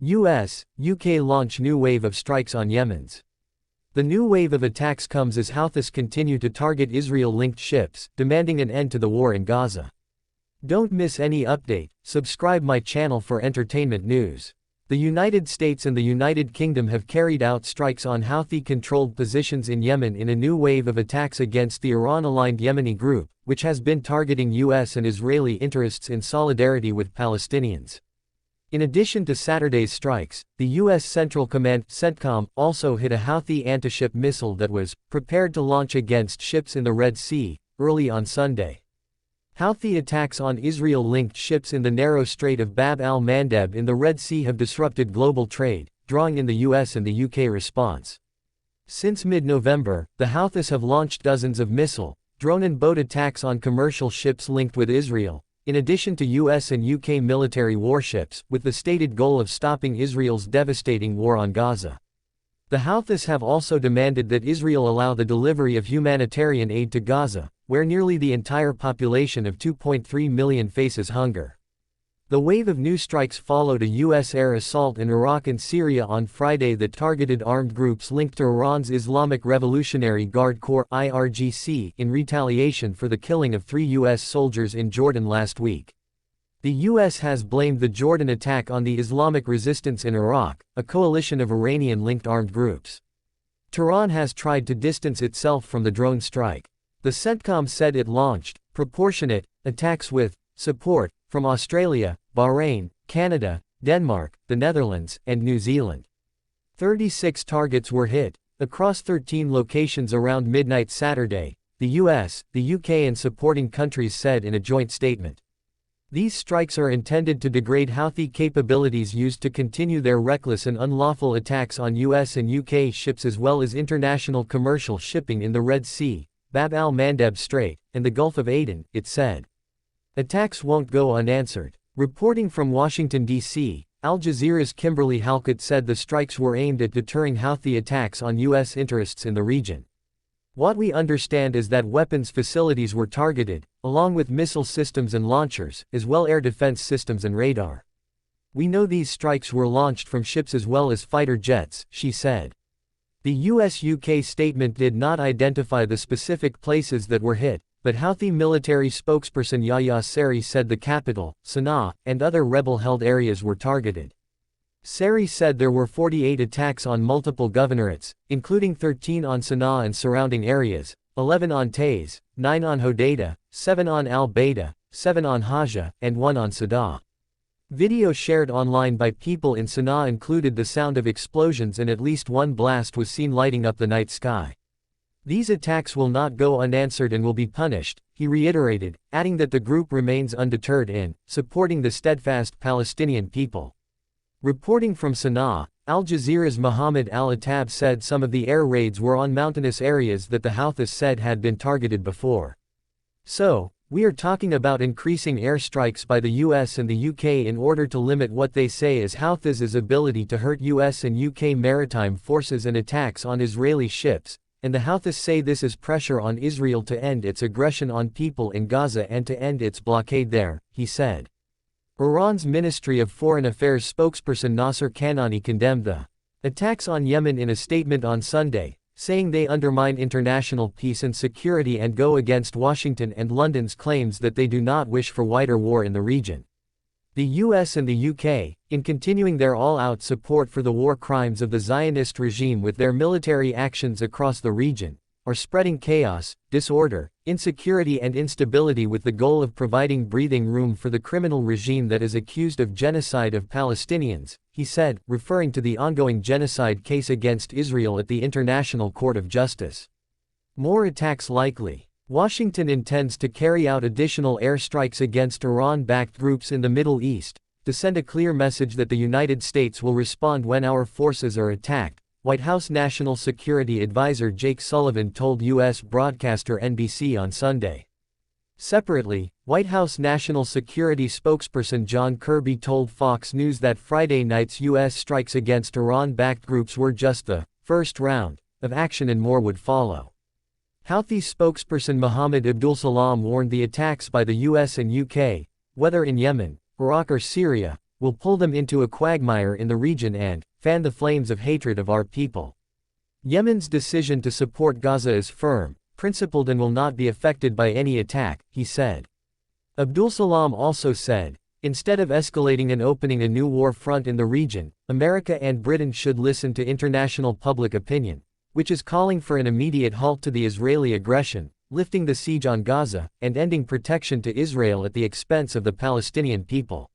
US, UK launch new wave of strikes on Yemen's. The new wave of attacks comes as Houthis continue to target Israel-linked ships, demanding an end to the war in Gaza. Don't miss any update. Subscribe my channel for entertainment news. The United States and the United Kingdom have carried out strikes on Houthi-controlled positions in Yemen in a new wave of attacks against the Iran-aligned Yemeni group, which has been targeting US and Israeli interests in solidarity with Palestinians. In addition to Saturday's strikes, the U.S. Central Command (CENTCOM) also hit a Houthi anti-ship missile that was prepared to launch against ships in the Red Sea early on Sunday. Houthi attacks on Israel-linked ships in the narrow Strait of Bab al-Mandeb in the Red Sea have disrupted global trade, drawing in the US and the UK response. Since mid-November, the Houthis have launched dozens of missile, drone and boat attacks on commercial ships linked with Israel, in addition to US and UK military warships, with the stated goal of stopping Israel's devastating war on Gaza. The Houthis have also demanded that Israel allow the delivery of humanitarian aid to Gaza, where nearly the entire population of 2.3 million faces hunger. The wave of new strikes followed a U.S. air assault in Iraq and Syria on Friday that targeted armed groups linked to Iran's Islamic Revolutionary Guard Corps (IRGC) in retaliation for the killing of 3 U.S. soldiers in Jordan last week. The U.S. has blamed the Jordan attack on the Islamic resistance in Iraq, a coalition of Iranian-linked armed groups. Tehran has tried to distance itself from the drone strike. The CENTCOM said it launched proportionate attacks with support from Australia, Bahrain, Canada, Denmark, the Netherlands, and New Zealand. 36 targets were hit, across 13 locations around midnight Saturday, the US, the UK and supporting countries said in a joint statement. These strikes are intended to degrade Houthi capabilities used to continue their reckless and unlawful attacks on US and UK ships as well as international commercial shipping in the Red Sea, Bab al-Mandeb Strait, and the Gulf of Aden, it said. Attacks won't go unanswered. Reporting from Washington, D.C., Al Jazeera's Kimberly Halkett said the strikes were aimed at deterring Houthi attacks on U.S. interests in the region. What we understand is that weapons facilities were targeted, along with missile systems and launchers, as well air defense systems and radar. We know these strikes were launched from ships as well as fighter jets, she said. The US-UK statement did not identify the specific places that were hit, but Houthi military spokesperson Yahya Saree said the capital, Sana'a, and other rebel-held areas were targeted. Saree said there were 48 attacks on multiple governorates, including 13 on Sana'a and surrounding areas, 11 on Taiz, 9 on Hodeidah, 7 on al-Baida, 7 on Hajjah, and 1 on Sada'ah. Video shared online by people in Sana'a included the sound of explosions and at least one blast was seen lighting up the night sky. These attacks will not go unanswered and will be punished, he reiterated, adding that the group remains undeterred in supporting the steadfast Palestinian people. Reporting from Sana'a, Al Jazeera's Mohammed Al-Attab said some of the air raids were on mountainous areas that the Houthis said had been targeted before. So, we are talking about increasing airstrikes by the US and the UK in order to limit what they say is Houthis' ability to hurt US and UK maritime forces and attacks on Israeli ships, and the Houthis say this is pressure on Israel to end its aggression on people in Gaza and to end its blockade there, he said. Iran's Ministry of Foreign Affairs spokesperson Nasser Kanani condemned the attacks on Yemen in a statement on Sunday, saying they undermine international peace and security and go against Washington and London's claims that they do not wish for wider war in the region. The US and the UK, in continuing their all-out support for the war crimes of the Zionist regime with their military actions across the region, are spreading chaos, disorder, insecurity and instability with the goal of providing breathing room for the criminal regime that is accused of genocide of Palestinians, he said, referring to the ongoing genocide case against Israel at the International Court of Justice. More attacks likely. Washington intends to carry out additional airstrikes against Iran-backed groups in the Middle East, to send a clear message that the United States will respond when our forces are attacked, White House National Security Advisor Jake Sullivan told U.S. broadcaster NBC on Sunday. Separately, White House National Security spokesperson John Kirby told Fox News that Friday night's U.S. strikes against Iran-backed groups were just the first round of action and more would follow. Houthi spokesperson Mohammed Abdulsalam warned the attacks by the US and UK, whether in Yemen, Iraq or Syria, will pull them into a quagmire in the region and fan the flames of hatred of our people. Yemen's decision to support Gaza is firm, principled and will not be affected by any attack, he said. Abdulsalam also said, instead of escalating and opening a new war front in the region, America and Britain should listen to international public opinion, which is calling for an immediate halt to the Israeli aggression, lifting the siege on Gaza, and ending protection to Israel at the expense of the Palestinian people.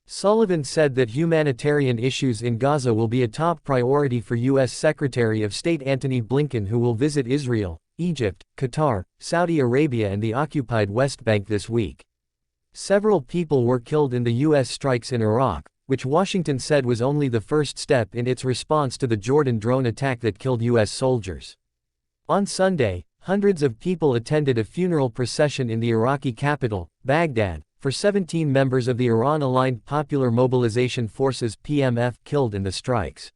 Sullivan said that humanitarian issues in Gaza will be a top priority for U.S. Secretary of State Antony Blinken, who will visit Israel, Egypt, Qatar, Saudi Arabia and the occupied West Bank this week. Several people were killed in the U.S. strikes in Iraq, which Washington said was only the first step in its response to the Jordan drone attack that killed U.S. soldiers. On Sunday, hundreds of people attended a funeral procession in the Iraqi capital, Baghdad, for 17 members of the Iran-aligned Popular Mobilization Forces (PMF) killed in the strikes.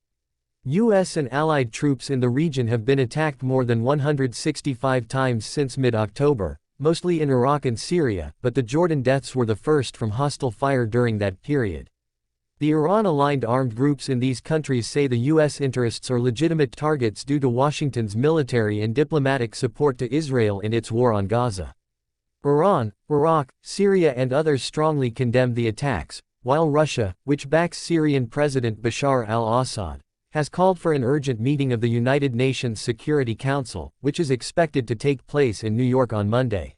U.S. and allied troops in the region have been attacked more than 165 times since mid-October, mostly in Iraq and Syria, but the Jordan deaths were the first from hostile fire during that period. The Iran-aligned armed groups in these countries say the U.S. interests are legitimate targets due to Washington's military and diplomatic support to Israel in its war on Gaza. Iran, Iraq, Syria and others strongly condemned the attacks, while Russia, which backs Syrian President Bashar al-Assad, has called for an urgent meeting of the United Nations Security Council, which is expected to take place in New York on Monday.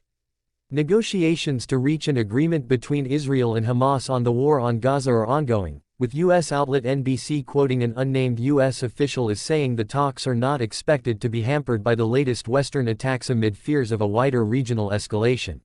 Negotiations to reach an agreement between Israel and Hamas on the war on Gaza are ongoing, with U.S. outlet NBC quoting an unnamed U.S. official as saying the talks are not expected to be hampered by the latest Western attacks amid fears of a wider regional escalation.